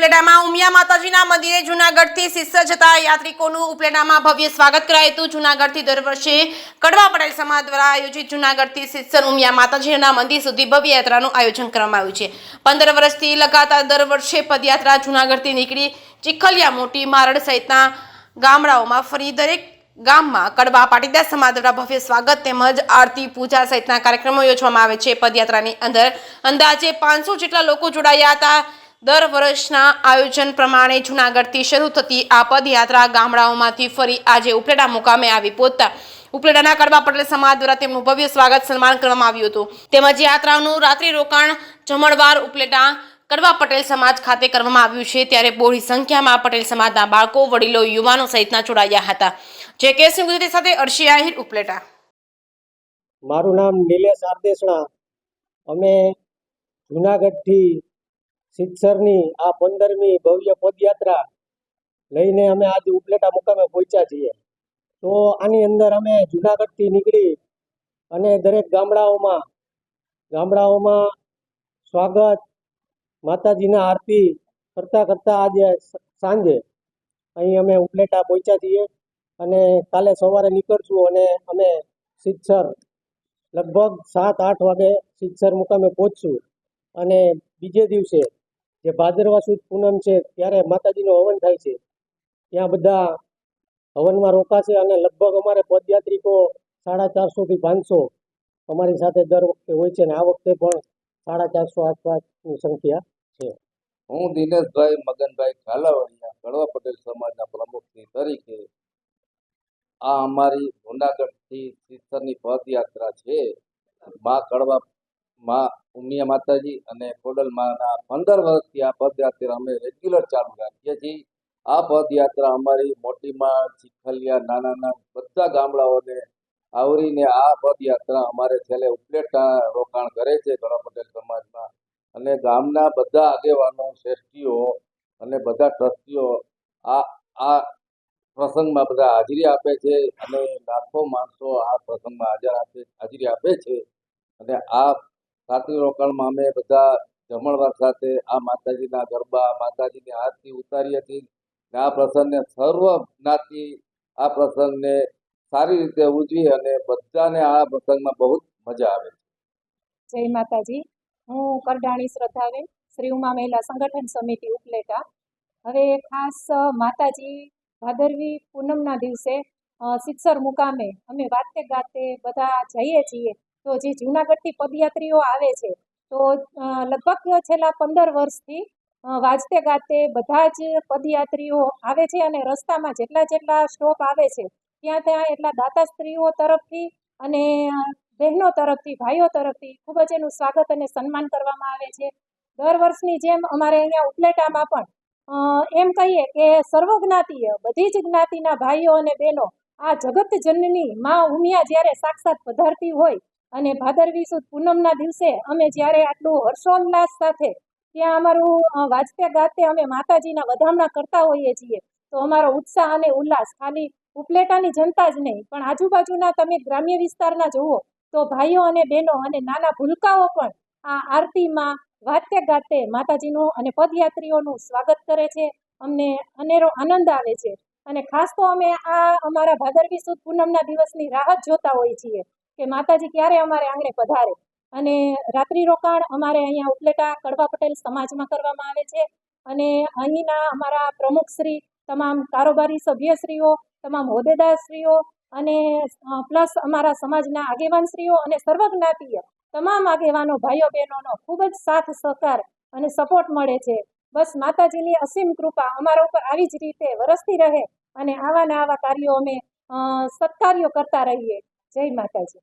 ઉપલેટામાં ઉમિયા માતાજીના મંદિરે જૂનાગઢથી શિસ્સર જતા યાત્રિકોનું ઉપલેટામાં ભવ્ય સ્વાગત કરાયું હતું। જૂનાગઢથી દર વર્ષે કડવા પટેલ સમાજ દ્વારા આયોજિત જૂનાગઢથી શિસ્સર ઉમિયા માતાજીના મંદિર સુધી ભવ્ય યાત્રાનું આયોજન કરવામાં આવ્યું છે। 15 વર્ષથી લગાતાર દર વર્ષે પદયાત્રા જૂનાગઢથી નીકળી ચીખલિયા, મોટી મારડ સહિતના ગામડાઓમાં ફરી દરેક ગામમાં કડવા પાટીદાર સમાજ દ્વારા ભવ્ય સ્વાગત તેમજ આરતી, પૂજા સહિતના કાર્યક્રમો યોજવામાં આવે છે। પદયાત્રાની અંદર અંદાજે 500 જેટલા લોકો જોડાયા હતા। દર વર્ષના આયોજન પ્રમાણે જૂનાગઢથી શરૂ થતી આ પદયાત્રા ગામડાઓમાંથી ફરી આજે ઉપલેટા મુકામે આવી પહોંચતા ઉપલેટાના કડવા પટેલ સમાજ દ્વારા તેમનું ભવ્ય સ્વાગત સન્માન કરવામાં આવ્યું હતું। તેમજ યાત્રાનું રાત્રિ રોકાણ જમણવાર ઉપલેટા કડવા પટેલ સમાજ ખાતે કરવામાં આવ્યું છે। ત્યારે બહોળી સંખ્યામાં પટેલ સમાજના બાળકો, વડીલો, યુવાનો સહિતના જોડાયા હતા। જે કેસ ગુજરાતી સાથે અર્શી આહિર, ઉપલેટા। મારું નામ નિલેશ આરદેસણા। અમે જૂનાગઢથી શિસ્સરની આ 15મી ભવ્ય પદયાત્રા લઈને અમે આજે ઉપલેટા મુકામે પહોંચ્યા છીએ। તો આની અંદર અમે જૂનાગઢથી નીકળી અને દરેક ગામડાઓમાં સ્વાગત, માતાજીના આરતી કરતા આજે સાંજે અહીં અમે ઉપલેટા પહોંચ્યા છીએ અને કાલે સવારે નીકળશું અને અમે શિસ્સર લગભગ 7-8 વાગે શિસ્સર મુકામે પહોંચશું અને બીજે દિવસે જે ભાદરવા સુદ પૂનમ છે ત્યારે માતાજીનો હવન થાય છે, ત્યાં બધા હવનમાં રોકાશે અને લગભગ અમારે પદયાત્રિકો 450 થી 500 અમારી સાથે દર વખતે હોય છે અને આ વખતે પણ 450 આસપાસની સંખ્યા છે। હું દિનેશભાઈ મગનભાઈ ઝાલાવાડિયા, કડવા પટેલ સમાજના પ્રમુખશ્રી તરીકે આ અમારી જૂનાગઢથી શિસ્સરની પદયાત્રા છે। માં ઉમિયા માતાજી અને ખોડલ માના 15 વર્ષથી આ પદયાત્રા અમે રેગ્યુલર ચાલુ રાખીએ છીએ। આ પદયાત્રા અમારી મોટીમાં, ચીખલિયા, નાના બધા ગામડાઓને આવરીને આ પદયાત્રા અમારે છેલ્લે ઉપલેટા રોકાણ કરે છે કડવા પટેલ સમાજમાં અને ગામના બધા આગેવાનો, શ્રેષ્ઠીઓ અને બધા ટ્રસ્ટીઓ આ પ્રસંગમાં બધા હાજરી આપે છે અને લાખો માણસો આ પ્રસંગમાં હાજરી આપે છે અને આ રાત્રિ રોકાણમાં અમે બધા જમણવાર સાથે આ માતાજીના ગરબા, માતાજીની આરતી ઉતારીએ છીએ અને આ પ્રસંગને સર્વ જ્ઞાતિ આ પ્રસંગને સારી રીતે ઉજવી અને બધાને આ પ્રસંગમાં બહુ મજા આવે છે। જય માતાજી। હું કરડાણી શ્રદ્ધાબેન, શ્રી ઉમા મહિલા સંગઠન સમિતિ ઉપલેટા। હવે ખાસ માતાજી ભાદરવી પૂનમના દિવસે શિસ્સર મુકામે અમે વાતે ગાતે બધા જઈએ છીએ। તો જે જૂનાગઢથી પદયાત્રીઓ આવે છે તો લગભગ છેલ્લા 15 વર્ષથી વાજતે ગાતે બધા જ પદયાત્રીઓ આવે છે અને રસ્તામાં જેટલા સ્ટોપ આવે છે ત્યાં એટલા દાતાશ્રીઓ તરફથી અને બહેનો તરફથી, ભાઈઓ તરફથી ખૂબ જ એનું સ્વાગત અને સન્માન કરવામાં આવે છે। દર વર્ષની જેમ અમારે અહીંયા ઉપલેટામાં પણ એમ કહીએ કે સર્વજ્ઞાતિય બધી જ જ્ઞાતિના ભાઈઓ અને બહેનો આ જગત જનની માં ઉમિયા જ્યારે સાક્ષાત પધારતી હોય અને ભાદરવી સુદ પૂનમના દિવસે અમે જ્યારે આટલું હર્ષોલ્લાસ સાથે ત્યાં અમારું વાજતે ગાતે અમે માતાજીના વધામણા કરતા હોઈએ છીએ તો અમારો ઉત્સાહ અને ઉલ્લાસ ખાલી ઉપલેટાની જનતા જ નહીં પણ આજુબાજુના તમે ગ્રામ્ય વિસ્તારના જુઓ તો ભાઈઓ અને બહેનો અને નાના ભૂલકાઓ પણ આ આરતીમાં વાતે ગાતે માતાજીનું અને પદયાત્રીઓનું સ્વાગત કરે છે। અમને અનેરો આનંદ આવે છે અને ખાસ તો અમે આ અમારા ભાદરવી સુદ પૂનમના દિવસની રાહ જ જોતા હોઈએ છીએ કે માતાજી ક્યારે અમારે આંગણે પધારે અને રાત્રિ રોકાણ અમારે અહીંયા ઉપલેટા કડવા પટેલ સમાજમાં કરવામાં આવે છે અને અહીંના અમારા પ્રમુખશ્રી, તમામ કારોબારી સભ્યશ્રીઓ, તમામ હોદ્દેદારશ્રીઓ અને પ્લસ અમારા સમાજના આગેવાનશ્રીઓ અને સર્વજ્ઞાતિય તમામ આગેવાનો, ભાઈઓ બહેનોનો ખૂબ જ સાથ સહકાર અને સપોર્ટ મળે છે। બસ માતાજીની અસીમ કૃપા અમારા ઉપર આવી જ રીતે વરસતી રહે અને આવા કાર્યો અમે સત્કાર્યો કરતા રહીએ। જય માતાજી।